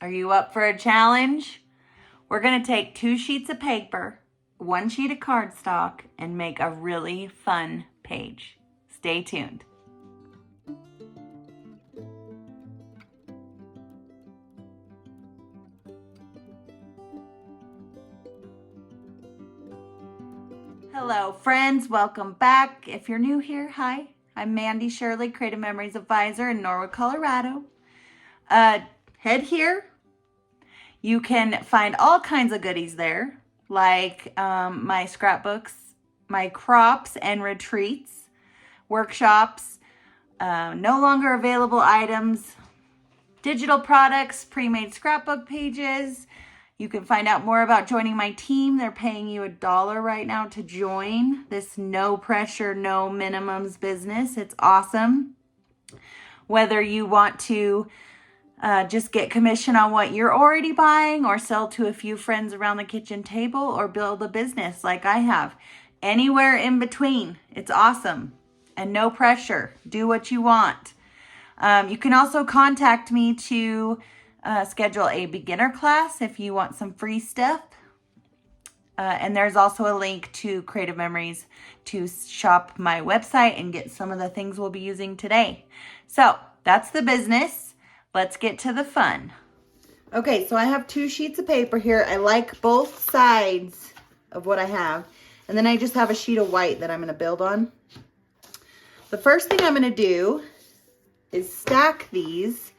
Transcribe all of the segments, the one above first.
Are you up for a challenge? We're going to take 2 sheets of paper, 1 sheet of cardstock, and make a really fun page. Stay tuned. Hello friends, welcome back. If you're new here, hi. I'm Mandy Shirley, Creative Memories Advisor in Norwood, Colorado. Head here. You can find all kinds of goodies there, like my scrapbooks, my crops and retreats, workshops, no longer available items, digital products, pre-made scrapbook pages. You can find out more about joining my team. They're paying you $1 right now to join this no pressure, no minimums business. It's awesome. Whether you want to just get commission on what you're already buying or sell to a few friends around the kitchen table or build a business like I have. Anywhere in between. It's awesome. And no pressure. Do what you want. You can also contact me to schedule a beginner class if you want some free stuff. And there's also a link to Creative Memories to shop my website and get some of the things we'll be using today. So that's the business. Let's get to the fun. Okay, so I have 2 sheets of paper here. I like both sides of what I have. And then I just have a sheet of white that I'm going to build on. The first thing I'm going to do is stack these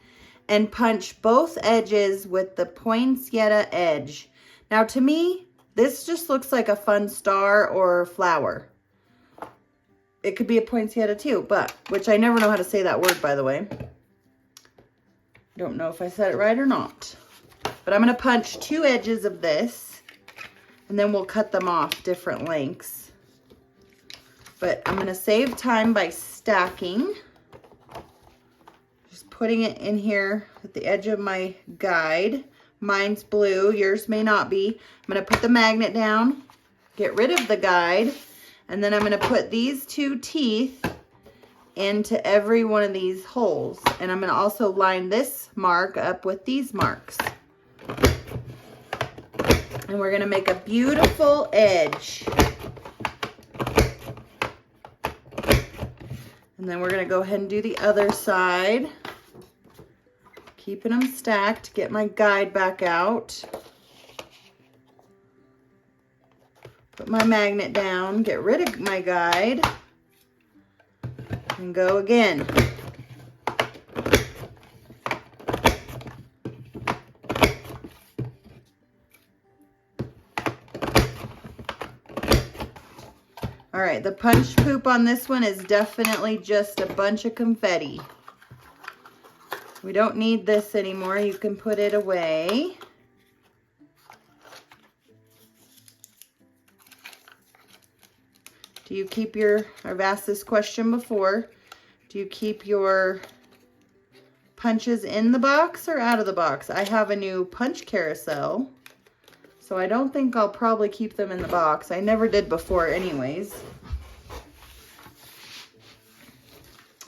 and punch both edges with the poinsettia edge. Now to me, this just looks like a fun star or flower. It could be a poinsettia too, but, which I never know how to say that word, by the way. Don't know if I said it right or not. But I'm going to punch 2 edges of this, and then we'll cut them off different lengths. But I'm going to save time by stacking. Just putting it in here at the edge of my guide. Mine's blue, yours may not be. I'm going to put the magnet down, get rid of the guide, and then I'm going to put these 2 teeth into every one of these holes. And I'm going to also line this mark up with these marks. And we're going to make a beautiful edge. And then we're going to go ahead and do the other side. Keeping them stacked. Get my guide back out. Put my magnet down. Get rid of my guide. And go again. All right, the punch poop on this one is definitely just a bunch of confetti. We don't need this anymore. You can put it away. Do you keep your, I've asked this question before, do you keep your punches in the box or out of the box? I have a new punch carousel, so I don't think I'll probably keep them in the box. I never did before anyways.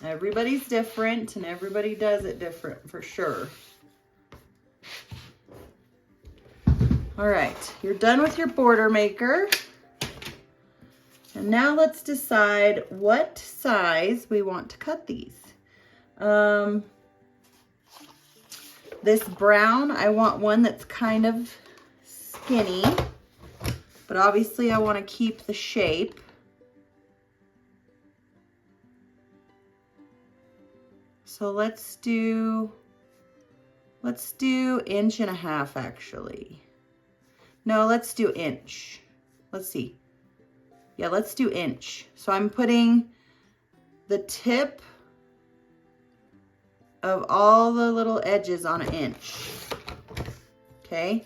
Everybody's different and everybody does it different for sure. All right, you're done with your border maker. And now let's decide what size we want to cut these. This brown, I want one that's kind of skinny, but obviously I want to keep the shape. So let's do 1.5 inches actually. No, let's do inch. Let's see. Yeah, let's do inch. So I'm putting the tip of all the little edges on 1 inch. Okay,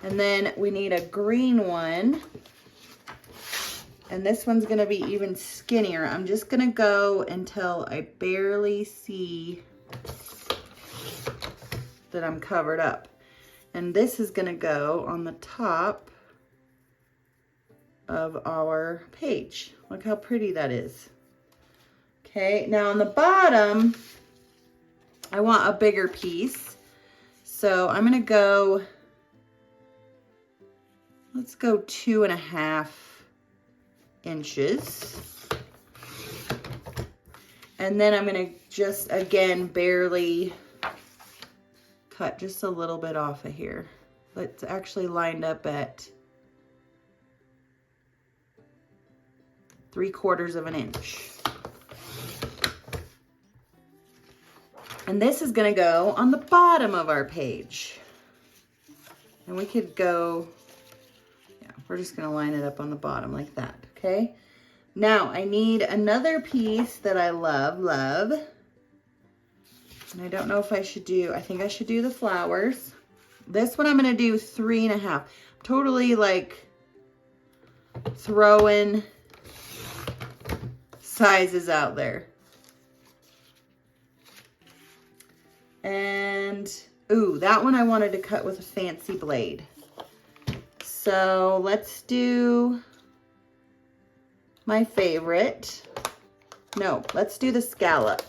and then we need a green one. And this one's gonna be even skinnier. I'm just gonna go until I barely see that I'm covered up. And this is gonna go on the top of our page. Look how pretty that is. Okay, now on the bottom, I want a bigger piece. So I'm gonna go, let's go 2.5 inches. And then I'm gonna just, again, barely cut just a little bit off of here. It's actually lined up at 3/4 of an inch. And this is gonna go on the bottom of our page. And we could go, yeah, we're just gonna line it up on the bottom like that, okay? Now I need another piece that I love. And I don't know if I should do, I think I should do the flowers. This one I'm gonna do 3.5. Totally like throwing sizes out there. And, ooh, that one I wanted to cut with a fancy blade. So let's do my favorite. No, let's do the scallop.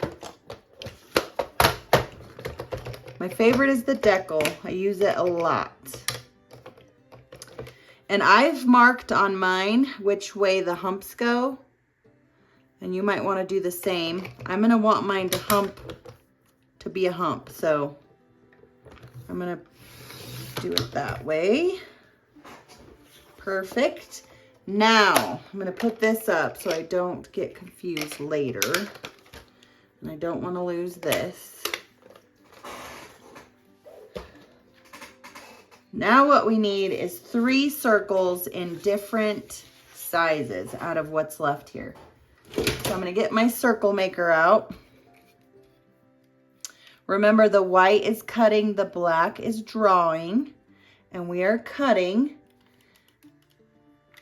My favorite is the decal. I use it a lot. And I've marked on mine which way the humps go. And you might want to do the same. I'm going to want mine to be a hump. So I'm going to do it that way. Perfect. Now I'm going to put this up so I don't get confused later. And I don't want to lose this. Now what we need is 3 circles in different sizes out of what's left here. So I'm going to get my circle maker out. Remember, the white is cutting, the black is drawing, and we are cutting.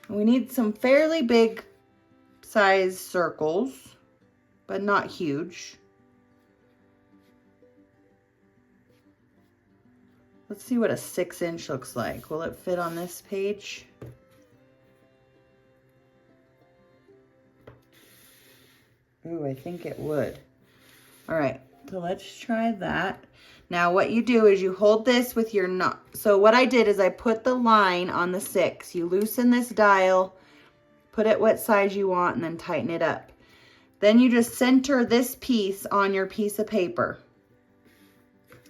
We need some fairly big size circles, but not huge. Let's see what a 6-inch looks like. Will it fit on this page? Ooh, I think it would. All right, so let's try that. Now what you do is you hold this with your knot. So what I did is I put the line on the 6. You loosen this dial, put it what size you want, and then tighten it up. Then you just center this piece on your piece of paper.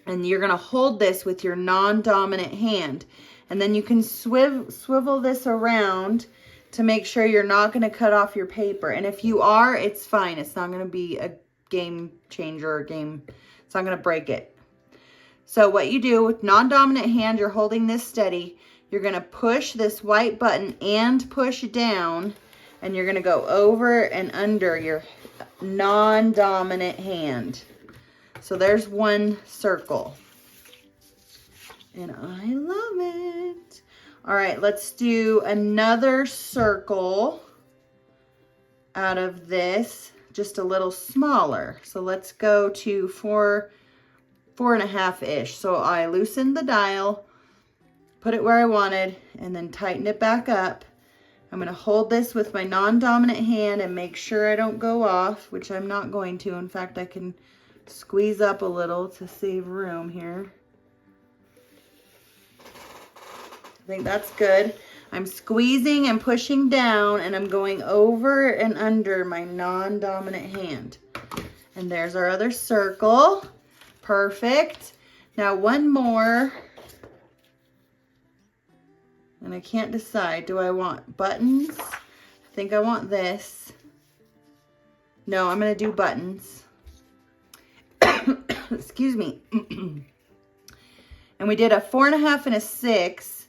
And you're gonna hold this with your non-dominant hand. And then you can swivel this around to make sure you're not gonna cut off your paper. And if you are, it's fine. It's not gonna be a game changer or it's not gonna break it. So what you do with non-dominant hand, you're holding this steady. You're gonna push this white button and push down, and you're gonna go over and under your non-dominant hand. So there's one circle. And I love it. All right, let's do another circle out of this, just a little smaller. So let's go to 4.5-ish. So I loosened the dial, put it where I wanted, and then tighten it back up. I'm gonna hold this with my non-dominant hand and make sure I don't go off, which I'm not going to. In fact, I can squeeze up a little to save room here. I think that's good. I'm squeezing and pushing down, and I'm going over and under my non-dominant hand. And there's our other circle. Perfect. Now one more. And I can't decide. Do I want buttons? I think I want this. No, I'm going to do buttons. Excuse me. And we did a 4.5 and a 6.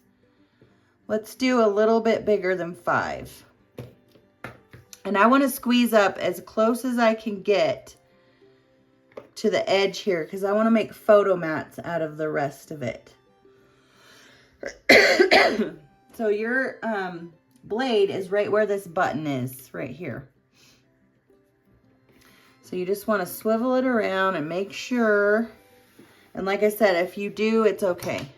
Let's do a little bit bigger than 5. And I want to squeeze up as close as I can get to the edge here, because I want to make photo mats out of the rest of it. So your blade is right where this button is, right here. So you just want to swivel it around and make sure. And like I said, if you do, it's okay,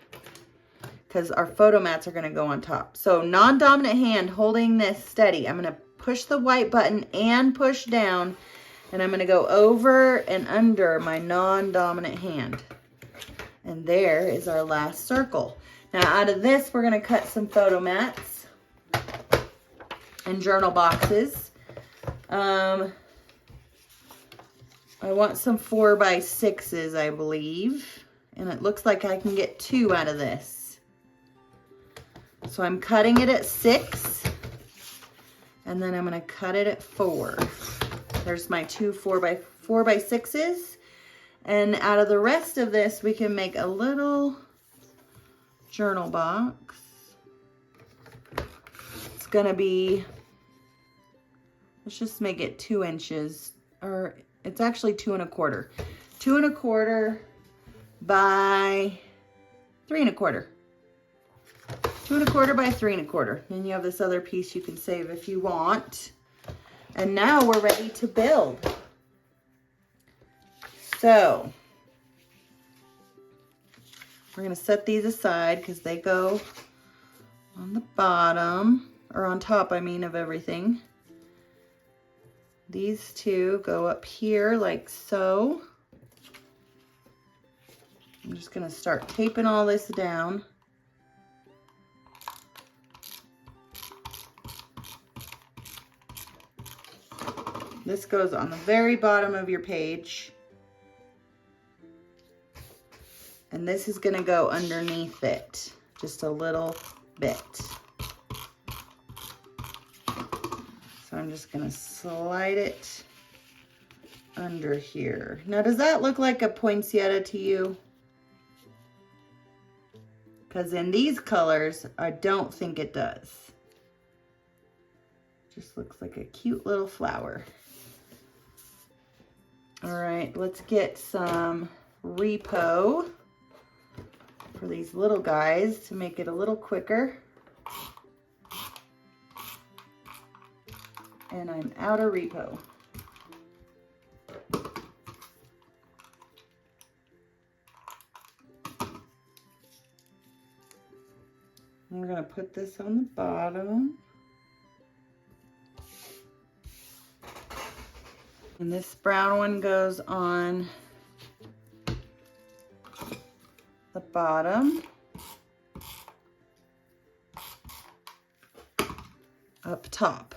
because our photo mats are going to go on top. So non-dominant hand holding this steady. I'm going to push the white button and push down, and I'm going to go over and under my non-dominant hand. And there is our last circle. Now out of this, we're gonna cut some photo mats and journal boxes. I want some 4x6s, I believe. And it looks like I can get 2 out of this. So I'm cutting it at 6. And then I'm gonna cut it at 4. There's my 2 4x6s. And out of the rest of this, we can make a little journal box. It's gonna be, let's just make it 2 inches, or it's actually 2 1/4. 2 1/4 by 3 1/4. 2 1/4 by 3 1/4. Then you have this other piece you can save if you want. And now we're ready to build. So we're gonna set these aside because they go on the bottom, or on top, I mean, of everything. These 2 go up here like so. I'm just gonna start taping all this down. This goes on the very bottom of your page. And this is gonna go underneath it, just a little bit. So I'm just gonna slide it under here. Now, does that look like a poinsettia to you? Because in these colors, I don't think it does. Just looks like a cute little flower. All right, let's get some repo for these little guys to make it a little quicker. And I'm out of repo. And we're gonna put this on the bottom. And this brown one goes on the bottom, up top.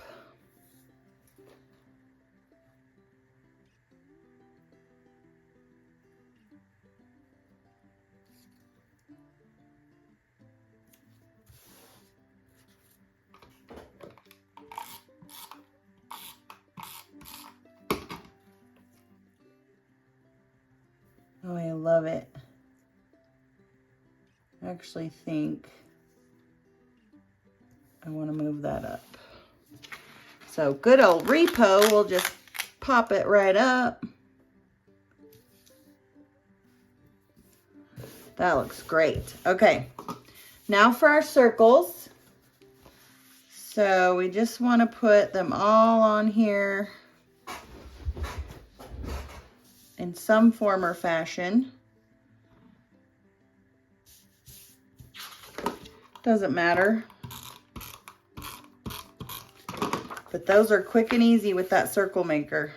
Oh, I love it. I actually think I want to move that up. So good old repo, we'll just pop it right up. That looks great. Okay, now for our circles. So we just want to put them all on here in some form or fashion. Doesn't matter. But those are quick and easy with that circle maker.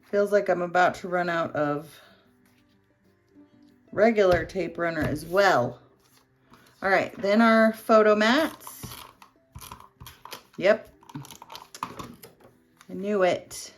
Feels like I'm about to run out of regular tape runner as well. All right, then our photo mats. Yep, I knew it.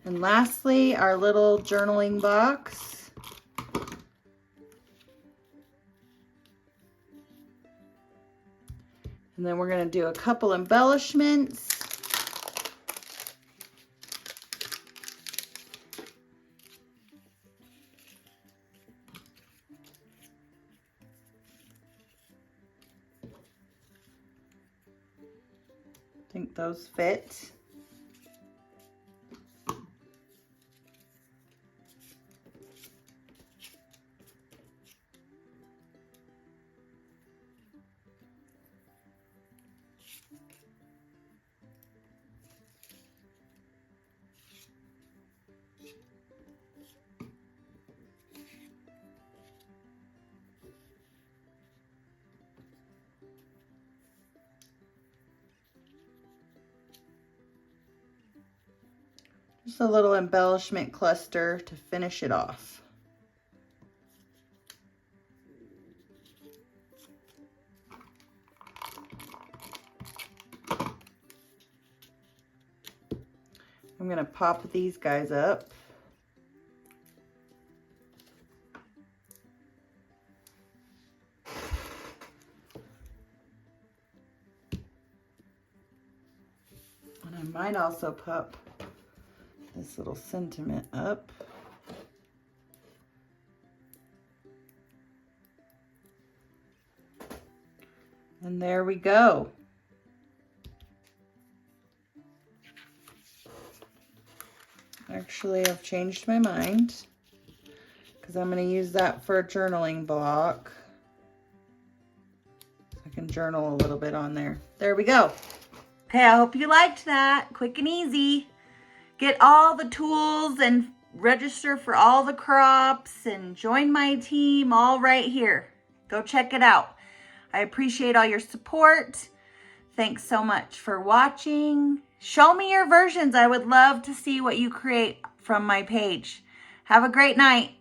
And lastly, our little journaling box. And then we're going to do a couple embellishments. I think those fit. Just a little embellishment cluster to finish it off. I'm going to pop these guys up. And I might also pop this little sentiment up. And there we go. Actually, I've changed my mind because I'm going to use that for a journaling block. I can journal a little bit on there. There we go. Okay, I hope you liked that. Quick and easy. Get all the tools and register for all the crops and join my team all right here. Go check it out. I appreciate all your support. Thanks so much for watching. Show me your versions. I would love to see what you create from my page. Have a great night.